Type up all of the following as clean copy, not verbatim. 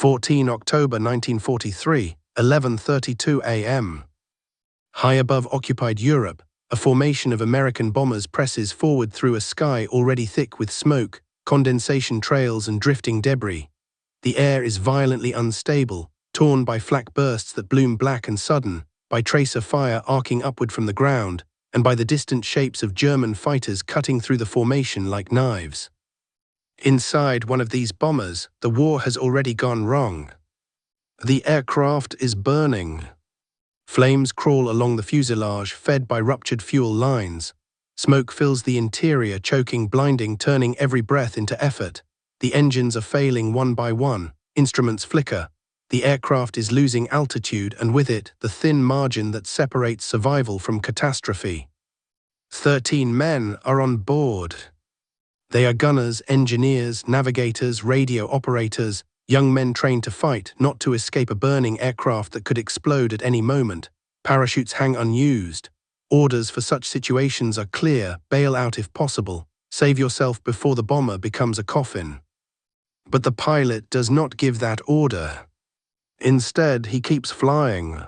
14 October 1943, 11:32 a.m. High above occupied Europe, a formation of American bombers presses forward through a sky already thick with smoke, condensation trails and drifting debris. The air is violently unstable, torn by flak bursts that bloom black and sudden, by tracer fire arcing upward from the ground, and by the distant shapes of German fighters cutting through the formation like knives. Inside one of these bombers, the war has already gone wrong. The aircraft is burning. Flames crawl along the fuselage, fed by ruptured fuel lines. Smoke fills the interior, choking, blinding, turning every breath into effort. The engines are failing one by one. Instruments flicker. The aircraft is losing altitude, and with it, the thin margin that separates survival from catastrophe. 13 men are on board. They are gunners, engineers, navigators, radio operators, young men trained to fight, not to escape a burning aircraft that could explode at any moment. Parachutes hang unused. Orders for such situations are clear: bail out if possible. Save yourself before the bomber becomes a coffin. But the pilot does not give that order. Instead, he keeps flying.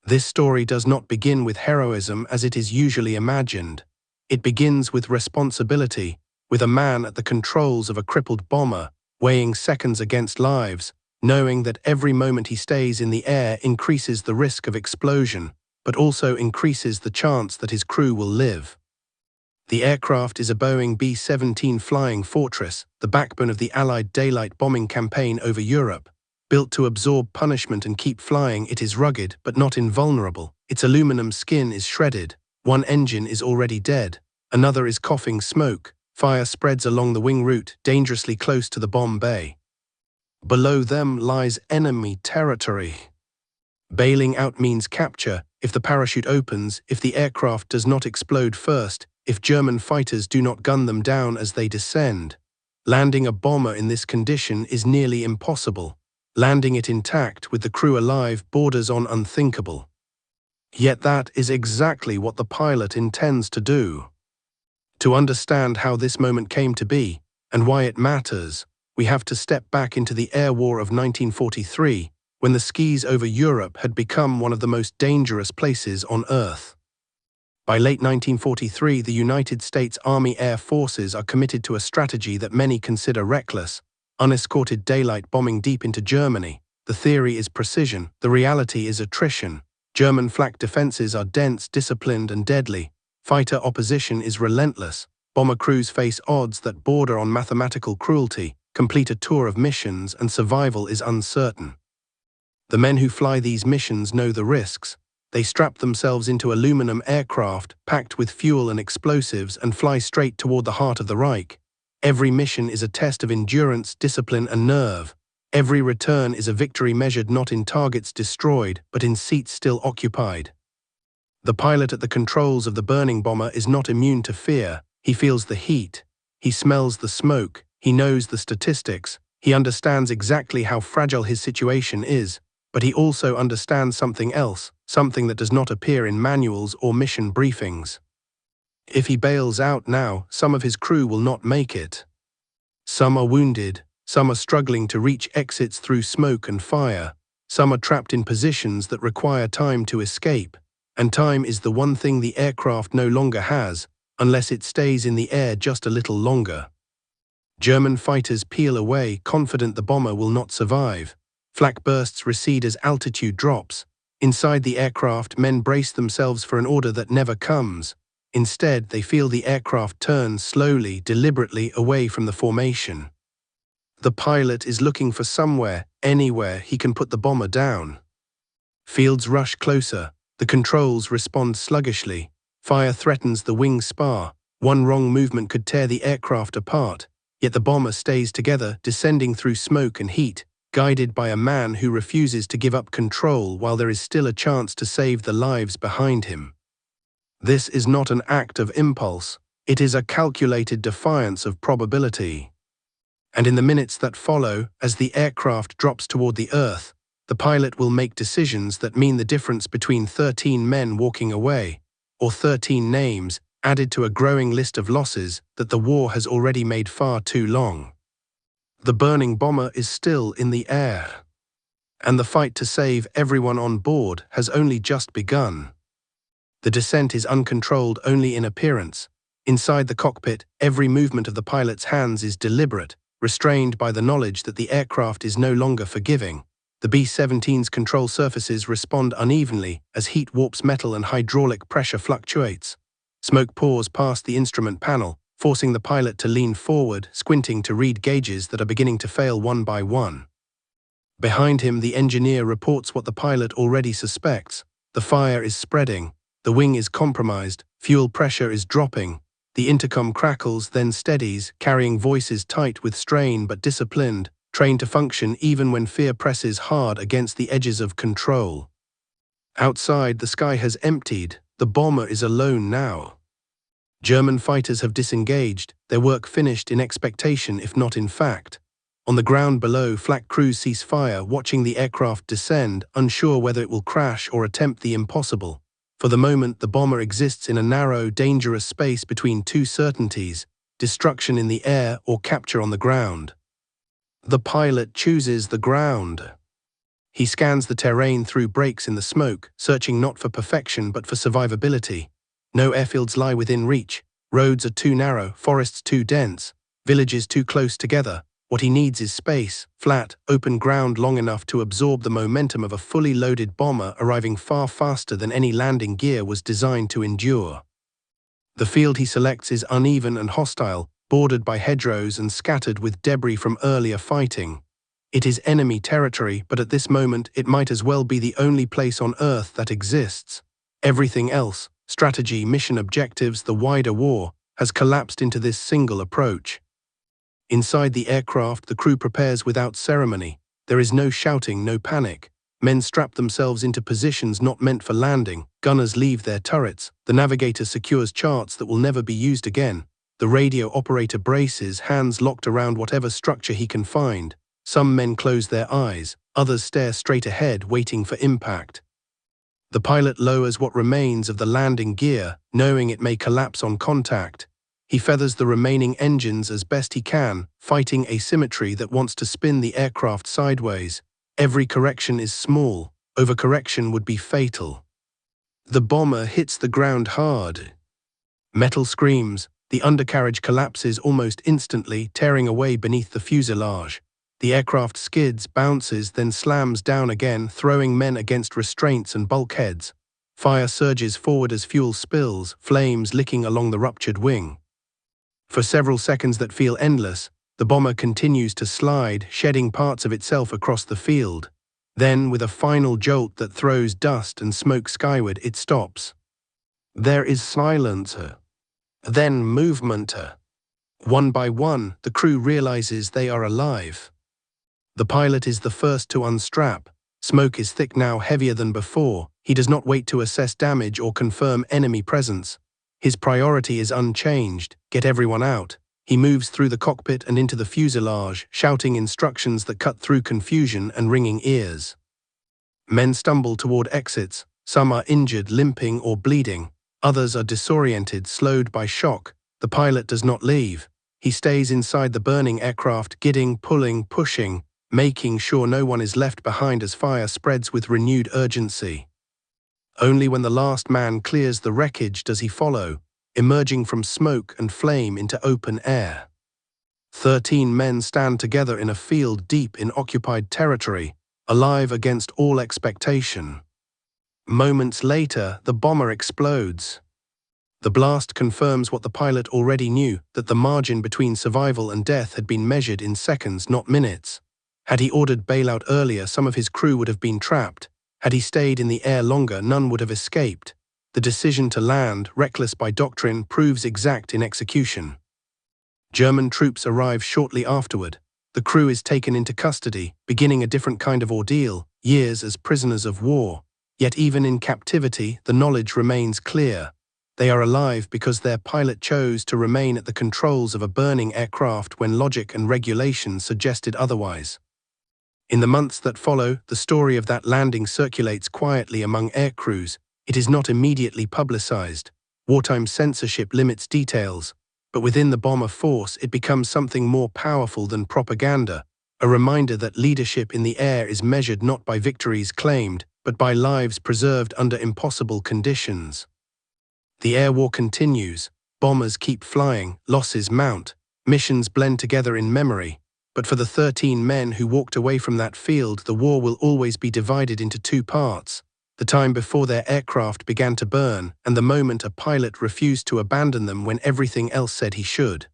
This story does not begin with heroism as it is usually imagined. It begins with responsibility, with a man at the controls of a crippled bomber, weighing seconds against lives, knowing that every moment he stays in the air increases the risk of explosion, but also increases the chance that his crew will live. The aircraft is a Boeing B-17 Flying Fortress, the backbone of the Allied daylight bombing campaign over Europe. Built to absorb punishment and keep flying, it is rugged but not invulnerable. Its aluminum skin is shredded. One engine is already dead. Another is coughing smoke. Fire spreads along the wing route, dangerously close to the bomb bay. Below them lies enemy territory. Bailing out means capture, if the parachute opens, if the aircraft does not explode first, if German fighters do not gun them down as they descend. Landing a bomber in this condition is nearly impossible. Landing it intact with the crew alive borders on unthinkable. Yet that is exactly what the pilot intends to do. To understand how this moment came to be, and why it matters, we have to step back into the air war of 1943, when the skies over Europe had become one of the most dangerous places on Earth. By late 1943, the United States Army Air Forces are committed to a strategy that many consider reckless: unescorted daylight bombing deep into Germany. The theory is precision, the reality is attrition. German flak defenses are dense, disciplined, and deadly. Fighter opposition is relentless. Bomber crews face odds that border on mathematical cruelty, complete a tour of missions, and survival is uncertain. The men who fly these missions know the risks. They strap themselves into aluminum aircraft, packed with fuel and explosives, and fly straight toward the heart of the Reich. Every mission is a test of endurance, discipline, and nerve. Every return is a victory measured not in targets destroyed, but in seats still occupied. The pilot at the controls of the burning bomber is not immune to fear. He feels the heat. He smells the smoke. He knows the statistics. He understands exactly how fragile his situation is. But he also understands something else, something that does not appear in manuals or mission briefings. If he bails out now, some of his crew will not make it. Some are wounded. Some are struggling to reach exits through smoke and fire. Some are trapped in positions that require time to escape. And time is the one thing the aircraft no longer has, unless it stays in the air just a little longer. German fighters peel away, confident the bomber will not survive. Flak bursts recede as altitude drops. Inside the aircraft, men brace themselves for an order that never comes. Instead, they feel the aircraft turn slowly, deliberately away from the formation. The pilot is looking for somewhere, anywhere, he can put the bomber down. Fields rush closer. The controls respond sluggishly. Fire threatens the wing spar. One wrong movement could tear the aircraft apart. Yet the bomber stays together, descending through smoke and heat, guided by a man who refuses to give up control while there is still a chance to save the lives behind him. This is not an act of impulse. It is a calculated defiance of probability. And in the minutes that follow, as the aircraft drops toward the earth, the pilot will make decisions that mean the difference between 13 men walking away, or 13 names added to a growing list of losses that the war has already made far too long. The burning bomber is still in the air, and the fight to save everyone on board has only just begun. The descent is uncontrolled only in appearance. Inside the cockpit, every movement of the pilot's hands is deliberate, restrained by the knowledge that the aircraft is no longer forgiving. The B-17's control surfaces respond unevenly as heat warps metal and hydraulic pressure fluctuates. Smoke pours past the instrument panel, forcing the pilot to lean forward, squinting to read gauges that are beginning to fail one by one. Behind him, the engineer reports what the pilot already suspects. The fire is spreading, the wing is compromised, fuel pressure is dropping. The intercom crackles, then steadies, carrying voices tight with strain but disciplined, trained to function even when fear presses hard against the edges of control. Outside, the sky has emptied. The bomber is alone now. German fighters have disengaged, their work finished in expectation if not in fact. On the ground below, flak crews cease fire, watching the aircraft descend, unsure whether it will crash or attempt the impossible. For the moment, the bomber exists in a narrow, dangerous space between two certainties: destruction in the air or capture on the ground. The pilot chooses the ground. He scans the terrain through breaks in the smoke, searching not for perfection but for survivability. No airfields lie within reach. Roads are too narrow, forests too dense, villages too close together. What he needs is space, flat, open ground long enough to absorb the momentum of a fully loaded bomber arriving far faster than any landing gear was designed to endure. The field he selects is uneven and hostile, bordered by hedgerows and scattered with debris from earlier fighting. It is enemy territory, but at this moment it might as well be the only place on Earth that exists. Everything else, strategy, mission objectives, the wider war, has collapsed into this single approach. Inside the aircraft, the crew prepares without ceremony. There is no shouting, no panic. Men strap themselves into positions not meant for landing. Gunners leave their turrets. The navigator secures charts that will never be used again. The radio operator braces, hands locked around whatever structure he can find. Some men close their eyes. Others stare straight ahead, waiting for impact. The pilot lowers what remains of the landing gear, knowing it may collapse on contact. He feathers the remaining engines as best he can, fighting asymmetry that wants to spin the aircraft sideways. Every correction is small. Overcorrection would be fatal. The bomber hits the ground hard. Metal screams. The undercarriage collapses almost instantly, tearing away beneath the fuselage. The aircraft skids, bounces, then slams down again, throwing men against restraints and bulkheads. Fire surges forward as fuel spills, flames licking along the ruptured wing. For several seconds that feel endless, the bomber continues to slide, shedding parts of itself across the field. Then, with a final jolt that throws dust and smoke skyward, it stops. There is silence. Then movement. One by one, the crew realizes they are alive. The pilot is the first to unstrap. Smoke is thick now, heavier than before. He does not wait to assess damage or confirm enemy presence. His priority is unchanged: get everyone out. He moves through the cockpit and into the fuselage, shouting instructions that cut through confusion and ringing ears. Men stumble toward exits. Some are injured, limping or bleeding. Others are disoriented, slowed by shock. The pilot does not leave. He stays inside the burning aircraft, gidding, pulling, pushing, making sure no one is left behind as fire spreads with renewed urgency. Only when the last man clears the wreckage does he follow, emerging from smoke and flame into open air. 13 men stand together in a field deep in occupied territory, alive against all expectation. Moments later, the bomber explodes. The blast confirms what the pilot already knew, that the margin between survival and death had been measured in seconds, not minutes. Had he ordered bailout earlier, some of his crew would have been trapped. Had he stayed in the air longer, none would have escaped. The decision to land, reckless by doctrine, proves exact in execution. German troops arrive shortly afterward. The crew is taken into custody, beginning a different kind of ordeal, years as prisoners of war. Yet even in captivity, the knowledge remains clear. They are alive because their pilot chose to remain at the controls of a burning aircraft when logic and regulation suggested otherwise. In the months that follow, the story of that landing circulates quietly among air crews. It is not immediately publicized. Wartime censorship limits details. But within the bomber force, it becomes something more powerful than propaganda, a reminder that leadership in the air is measured not by victories claimed, but by lives preserved under impossible conditions. The air war continues, bombers keep flying, losses mount, missions blend together in memory. But for the 13 men who walked away from that field, the war will always be divided into two parts: the time before their aircraft began to burn, and the moment a pilot refused to abandon them when everything else said he should.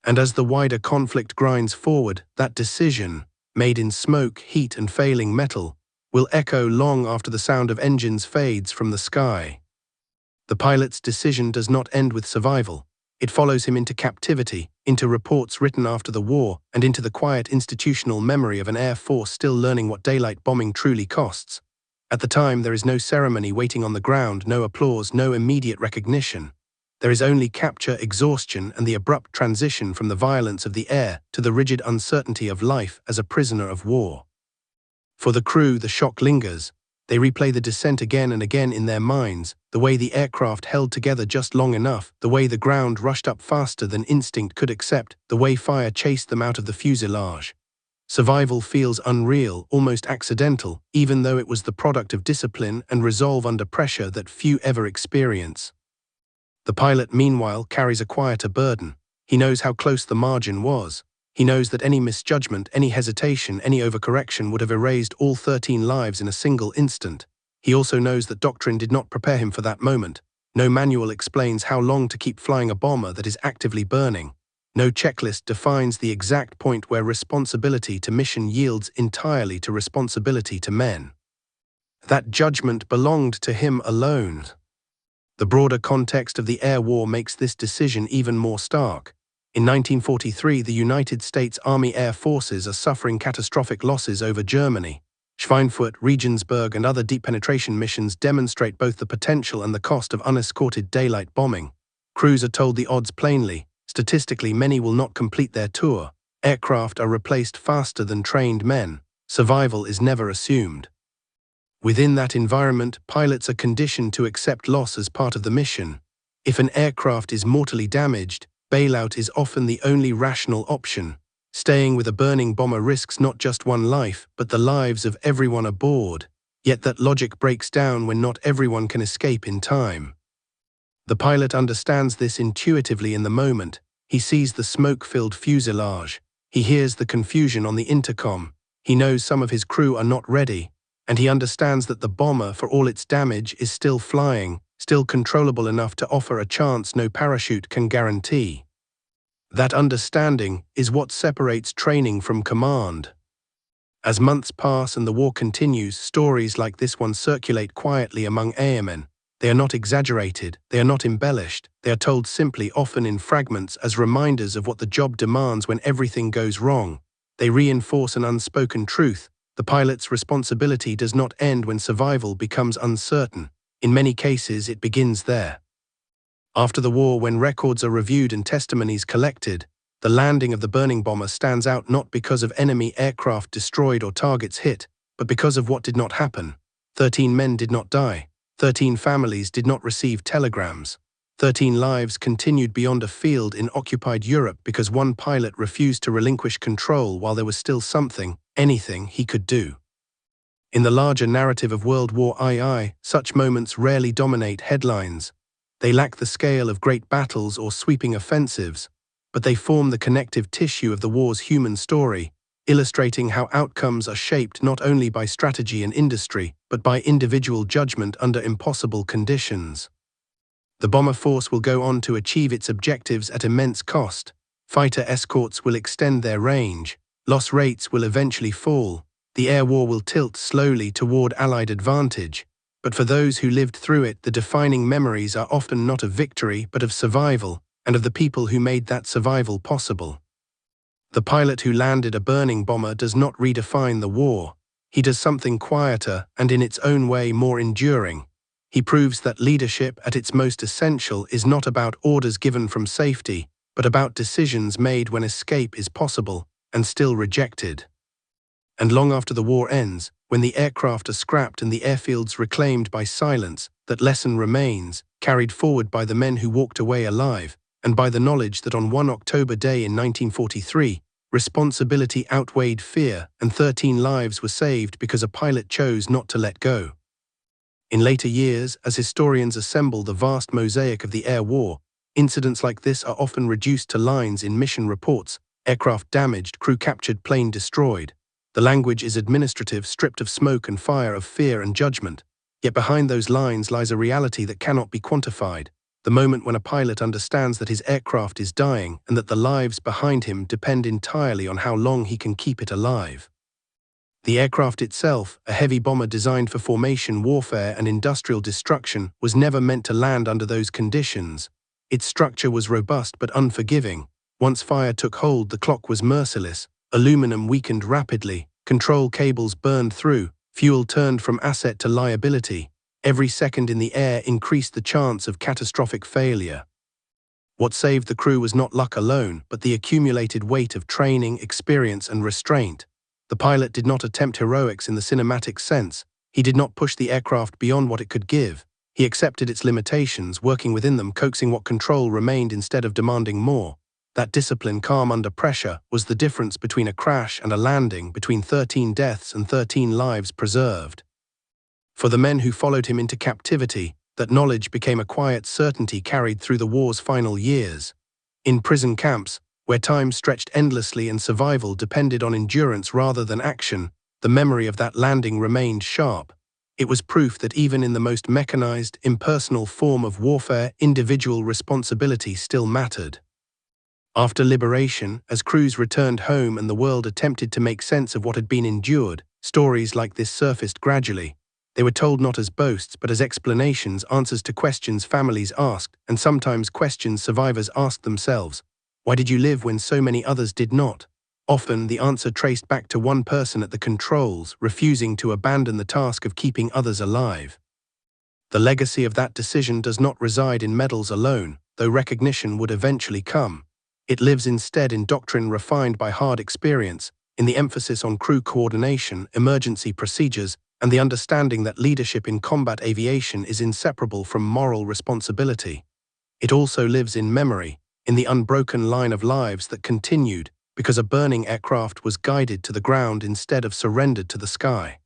And as the wider conflict grinds forward, that decision, made in smoke, heat, and failing metal, will echo long after the sound of engines fades from the sky. The pilot's decision does not end with survival. It follows him into captivity, into reports written after the war, and into the quiet institutional memory of an air force still learning what daylight bombing truly costs. At the time, there is no ceremony waiting on the ground, no applause, no immediate recognition. There is only capture, exhaustion, and the abrupt transition from the violence of the air to the rigid uncertainty of life as a prisoner of war. For the crew, the shock lingers. They replay the descent again and again in their minds, the way the aircraft held together just long enough, the way the ground rushed up faster than instinct could accept, the way fire chased them out of the fuselage. Survival feels unreal, almost accidental, even though it was the product of discipline and resolve under pressure that few ever experience. The pilot, meanwhile, carries a quieter burden. He knows how close the margin was. He knows that any misjudgment, any hesitation, any overcorrection would have erased all 13 lives in a single instant. He also knows that doctrine did not prepare him for that moment. No manual explains how long to keep flying a bomber that is actively burning. No checklist defines the exact point where responsibility to mission yields entirely to responsibility to men. That judgment belonged to him alone. The broader context of the air war makes this decision even more stark. In 1943, the United States Army Air Forces are suffering catastrophic losses over Germany. Schweinfurt, Regensburg, and other deep penetration missions demonstrate both the potential and the cost of unescorted daylight bombing. Crews are told the odds plainly. Statistically, many will not complete their tour. Aircraft are replaced faster than trained men. Survival is never assumed. Within that environment, pilots are conditioned to accept loss as part of the mission. If an aircraft is mortally damaged, bailout is often the only rational option. Staying with a burning bomber risks not just one life, but the lives of everyone aboard. Yet that logic breaks down when not everyone can escape in time. The pilot understands this intuitively in the moment. He sees the smoke-filled fuselage. He hears the confusion on the intercom. He knows some of his crew are not ready. And he understands that the bomber, for all its damage, is still flying, still controllable enough to offer a chance no parachute can guarantee. That understanding is what separates training from command. As months pass and the war continues, stories like this one circulate quietly among airmen. They are not exaggerated, they are not embellished, they are told simply, often in fragments, as reminders of what the job demands when everything goes wrong. They reinforce an unspoken truth. The pilot's responsibility does not end when survival becomes uncertain. In many cases, it begins there. After the war, when records are reviewed and testimonies collected, the landing of the burning bomber stands out not because of enemy aircraft destroyed or targets hit, but because of what did not happen. 13 men did not die. 13 families did not receive telegrams. 13 lives continued beyond a field in occupied Europe because one pilot refused to relinquish control while there was still something, anything, he could do. In the larger narrative of World War II, such moments rarely dominate headlines. They lack the scale of great battles or sweeping offensives, but they form the connective tissue of the war's human story, illustrating how outcomes are shaped not only by strategy and industry, but by individual judgment under impossible conditions. The bomber force will go on to achieve its objectives at immense cost. Fighter escorts will extend their range. Loss rates will eventually fall. The air war will tilt slowly toward Allied advantage. But for those who lived through it, the defining memories are often not of victory, but of survival, and of the people who made that survival possible. The pilot who landed a burning bomber does not redefine the war. He does something quieter and in its own way more enduring. He proves that leadership at its most essential is not about orders given from safety, but about decisions made when escape is possible and still rejected. And long after the war ends, when the aircraft are scrapped and the airfields reclaimed by silence, that lesson remains, carried forward by the men who walked away alive, and by the knowledge that on one October day in 1943, responsibility outweighed fear and 13 lives were saved because a pilot chose not to let go. In later years, as historians assemble the vast mosaic of the air war, incidents like this are often reduced to lines in mission reports: aircraft damaged, crew captured, plane destroyed. The language is administrative, stripped of smoke and fire, of fear and judgment. Yet behind those lines lies a reality that cannot be quantified: the moment when a pilot understands that his aircraft is dying and that the lives behind him depend entirely on how long he can keep it alive. The aircraft itself, a heavy bomber designed for formation warfare and industrial destruction, was never meant to land under those conditions. Its structure was robust but unforgiving. Once fire took hold, the clock was merciless. Aluminum weakened rapidly, control cables burned through, fuel turned from asset to liability. Every second in the air increased the chance of catastrophic failure. What saved the crew was not luck alone, but the accumulated weight of training, experience, and restraint. The pilot did not attempt heroics in the cinematic sense. He did not push the aircraft beyond what it could give. He accepted its limitations, working within them, coaxing what control remained instead of demanding more. That discipline, calm under pressure, was the difference between a crash and a landing, between 13 deaths and 13 lives preserved. For the men who followed him into captivity, that knowledge became a quiet certainty carried through the war's final years. In prison camps, where time stretched endlessly and survival depended on endurance rather than action, the memory of that landing remained sharp. It was proof that even in the most mechanized, impersonal form of warfare, individual responsibility still mattered. After liberation, as crews returned home and the world attempted to make sense of what had been endured, stories like this surfaced gradually. They were told not as boasts but as explanations, answers to questions families asked, and sometimes questions survivors asked themselves. Why did you live when so many others did not? Often the answer traced back to one person at the controls, refusing to abandon the task of keeping others alive. The legacy of that decision does not reside in medals alone, though recognition would eventually come. It lives instead in doctrine refined by hard experience, in the emphasis on crew coordination, emergency procedures, and the understanding that leadership in combat aviation is inseparable from moral responsibility. It also lives in memory, in the unbroken line of lives that continued because a burning aircraft was guided to the ground instead of surrendered to the sky.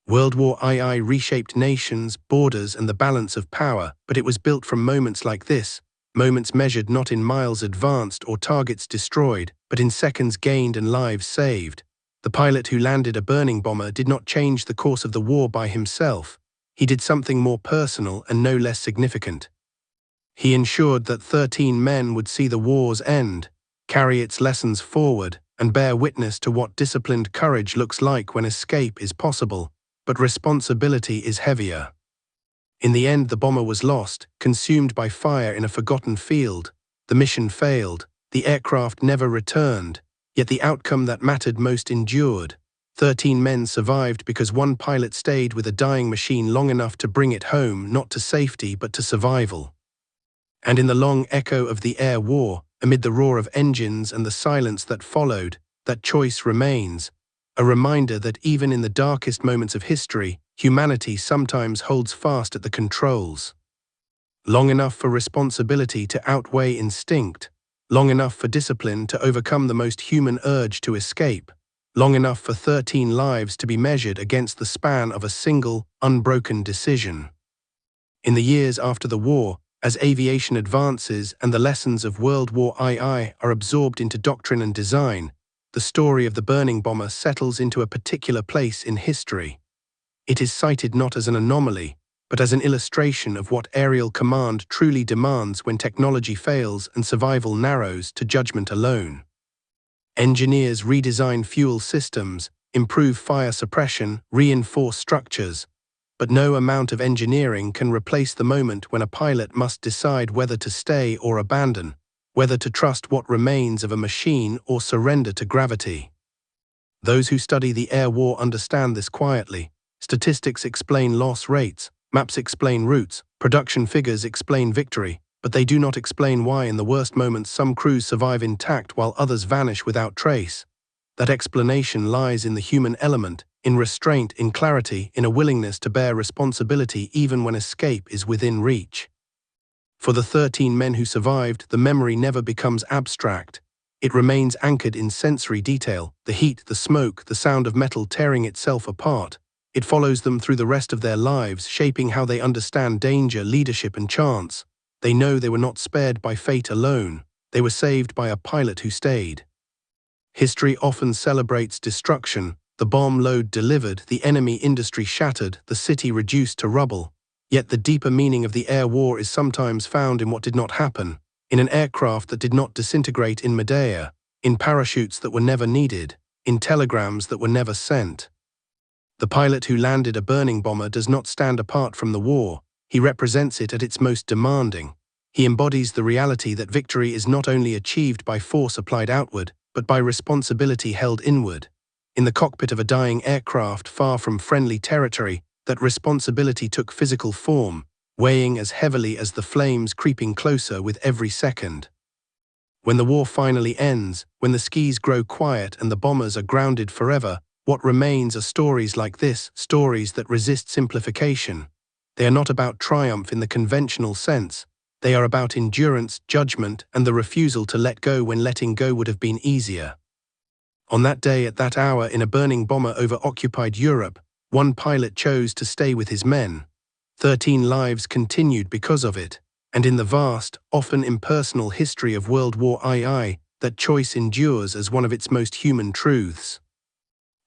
World War II reshaped nations, borders, and the balance of power, but it was built from moments like this, moments measured not in miles advanced or targets destroyed, but in seconds gained and lives saved. The pilot who landed a burning bomber did not change the course of the war by himself. He did something more personal and no less significant. He ensured that 13 men would see the war's end, carry its lessons forward, and bear witness to what disciplined courage looks like when escape is possible, but responsibility is heavier. In the end, the bomber was lost, consumed by fire in a forgotten field. The mission failed, the aircraft never returned, yet the outcome that mattered most endured. 13 men survived because one pilot stayed with a dying machine long enough to bring it home, not to safety but to survival. And in the long echo of the air war, amid the roar of engines and the silence that followed, that choice remains, a reminder that even in the darkest moments of history, humanity sometimes holds fast at the controls. Long enough for responsibility to outweigh instinct, long enough for discipline to overcome the most human urge to escape, long enough for 13 lives to be measured against the span of a single, unbroken decision. In the years after the war, as aviation advances and the lessons of World War II are absorbed into doctrine and design, the story of the burning bomber settles into a particular place in history. It is cited not as an anomaly, but as an illustration of what aerial command truly demands when technology fails and survival narrows to judgment alone. Engineers redesign fuel systems, improve fire suppression, reinforce structures, but no amount of engineering can replace the moment when a pilot must decide whether to stay or abandon, whether to trust what remains of a machine or surrender to gravity. Those who study the air war understand this quietly. Statistics explain loss rates, maps explain routes, production figures explain victory, but they do not explain why in the worst moments some crews survive intact while others vanish without trace. That explanation lies in the human element, in restraint, in clarity, in a willingness to bear responsibility even when escape is within reach. For the 13 men who survived, the memory never becomes abstract. It remains anchored in sensory detail, the heat, the smoke, the sound of metal tearing itself apart. It follows them through the rest of their lives, shaping how they understand danger, leadership, and chance. They know they were not spared by fate alone. They were saved by a pilot who stayed. History often celebrates destruction, the bomb load delivered, the enemy industry shattered, the city reduced to rubble. Yet the deeper meaning of the air war is sometimes found in what did not happen, in an aircraft that did not disintegrate in midair, in parachutes that were never needed, in telegrams that were never sent. The pilot who landed a burning bomber does not stand apart from the war, he represents it at its most demanding. He embodies the reality that victory is not only achieved by force applied outward, but by responsibility held inward. In the cockpit of a dying aircraft far from friendly territory, that responsibility took physical form, weighing as heavily as the flames creeping closer with every second. When the war finally ends, when the skies grow quiet and the bombers are grounded forever, what remains are stories like this, stories that resist simplification. They are not about triumph in the conventional sense. They are about endurance, judgment, and the refusal to let go when letting go would have been easier. On that day, at that hour, in a burning bomber over occupied Europe, one pilot chose to stay with his men. 13 lives continued because of it, and in the vast, often impersonal history of World War II, that choice endures as one of its most human truths.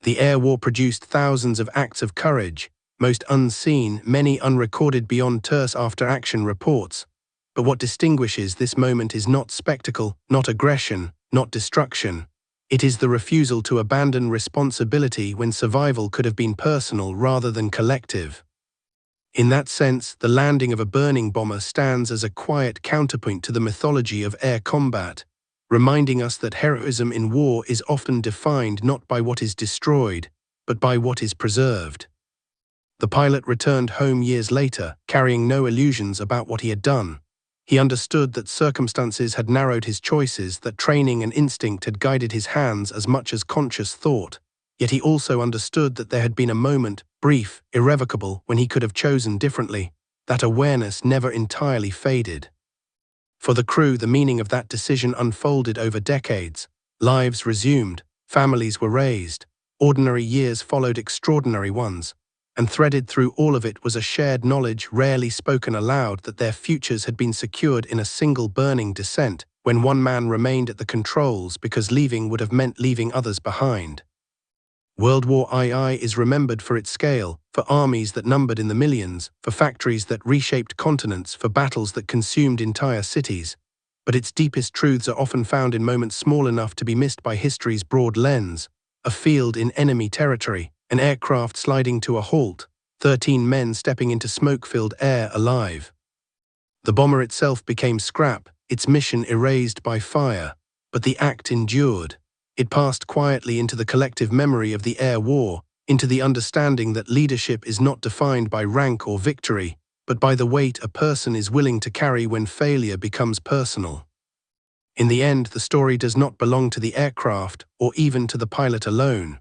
The air war produced thousands of acts of courage, most unseen, many unrecorded beyond terse after-action reports. But what distinguishes this moment is not spectacle, not aggression, not destruction. It is the refusal to abandon responsibility when survival could have been personal rather than collective. In that sense, the landing of a burning bomber stands as a quiet counterpoint to the mythology of air combat, reminding us that heroism in war is often defined not by what is destroyed, but by what is preserved. The pilot returned home years later, carrying no illusions about what he had done. He understood that circumstances had narrowed his choices, that training and instinct had guided his hands as much as conscious thought. Yet he also understood that there had been a moment, brief, irrevocable, when he could have chosen differently. That awareness never entirely faded. For the crew, the meaning of that decision unfolded over decades. Lives resumed, families were raised, ordinary years followed extraordinary ones, and threaded through all of it was a shared knowledge rarely spoken aloud that their futures had been secured in a single burning descent, when one man remained at the controls because leaving would have meant leaving others behind. World War II is remembered for its scale, for armies that numbered in the millions, for factories that reshaped continents, for battles that consumed entire cities. But its deepest truths are often found in moments small enough to be missed by history's broad lens. A field in enemy territory, an aircraft sliding to a halt, 13 men stepping into smoke-filled air alive. The bomber itself became scrap, its mission erased by fire, but the act endured. It passed quietly into the collective memory of the air war, into the understanding that leadership is not defined by rank or victory, but by the weight a person is willing to carry when failure becomes personal. In the end, the story does not belong to the aircraft or even to the pilot alone.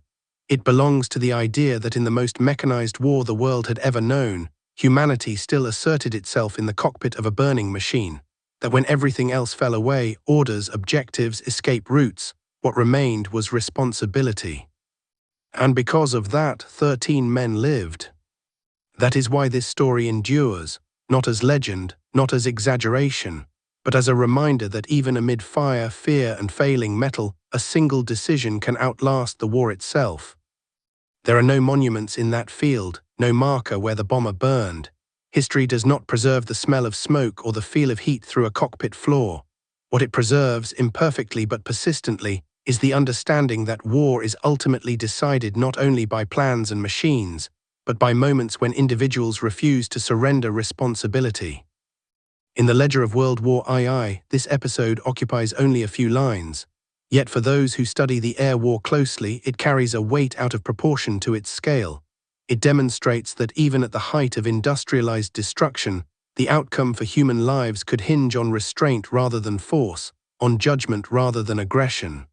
It belongs to the idea that in the most mechanized war the world had ever known, humanity still asserted itself in the cockpit of a burning machine. That when everything else fell away, orders, objectives, escape routes, what remained was responsibility. And because of that, 13 men lived. That is why this story endures, not as legend, not as exaggeration, but as a reminder that even amid fire, fear, and failing metal, a single decision can outlast the war itself. There are no monuments in that field, no marker where the bomber burned. History does not preserve the smell of smoke or the feel of heat through a cockpit floor. What it preserves, imperfectly but persistently, is the understanding that war is ultimately decided not only by plans and machines, but by moments when individuals refuse to surrender responsibility. In the ledger of World War II, this episode occupies only a few lines. Yet for those who study the air war closely, it carries a weight out of proportion to its scale. It demonstrates that even at the height of industrialized destruction, the outcome for human lives could hinge on restraint rather than force, on judgment rather than aggression.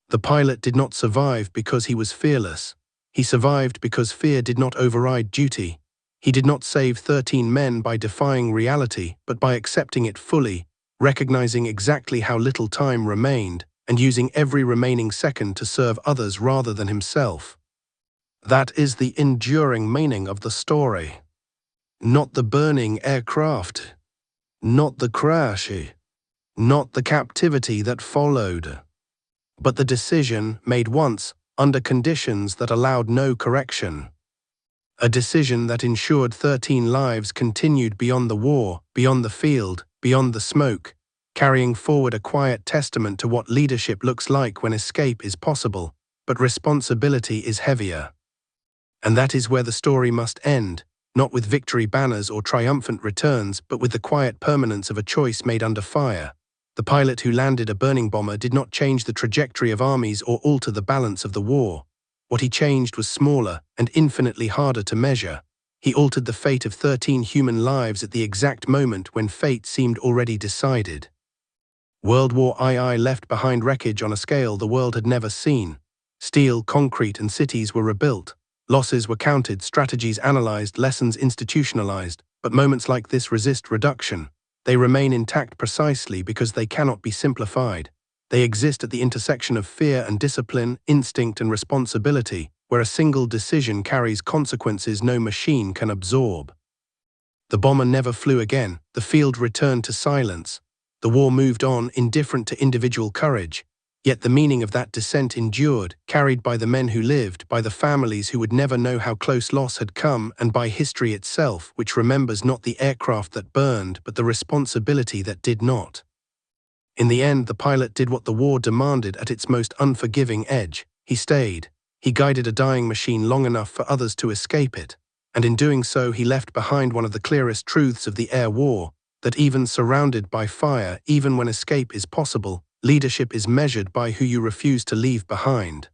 The pilot did not survive because he was fearless. He survived because fear did not override duty. He did not save 13 men by defying reality, but by accepting it fully, recognizing exactly how little time remained, and using every remaining second to serve others rather than himself. That is the enduring meaning of the story. Not the burning aircraft, not the crash, not the captivity that followed, but the decision made once under conditions that allowed no correction. A decision that ensured 13 lives continued beyond the war, beyond the field, beyond the smoke, carrying forward a quiet testament to what leadership looks like when escape is possible, but responsibility is heavier. And that is where the story must end, not with victory banners or triumphant returns, but with the quiet permanence of a choice made under fire. The pilot who landed a burning bomber did not change the trajectory of armies or alter the balance of the war. What he changed was smaller and infinitely harder to measure. He altered the fate of 13 human lives at the exact moment when fate seemed already decided. World War II left behind wreckage on a scale the world had never seen. Steel, concrete, and cities were rebuilt. Losses were counted, strategies analyzed, lessons institutionalized. But moments like this resist reduction. They remain intact precisely because they cannot be simplified. They exist at the intersection of fear and discipline, instinct and responsibility, where a single decision carries consequences no machine can absorb. The bomber never flew again. The field returned to silence. The war moved on, indifferent to individual courage. Yet the meaning of that descent endured, carried by the men who lived, by the families who would never know how close loss had come, and by history itself, which remembers not the aircraft that burned, but the responsibility that did not. In the end, the pilot did what the war demanded at its most unforgiving edge. He stayed. He guided a dying machine long enough for others to escape it. And in doing so, he left behind one of the clearest truths of the air war, that even surrounded by fire, even when escape is possible, leadership is measured by who you refuse to leave behind.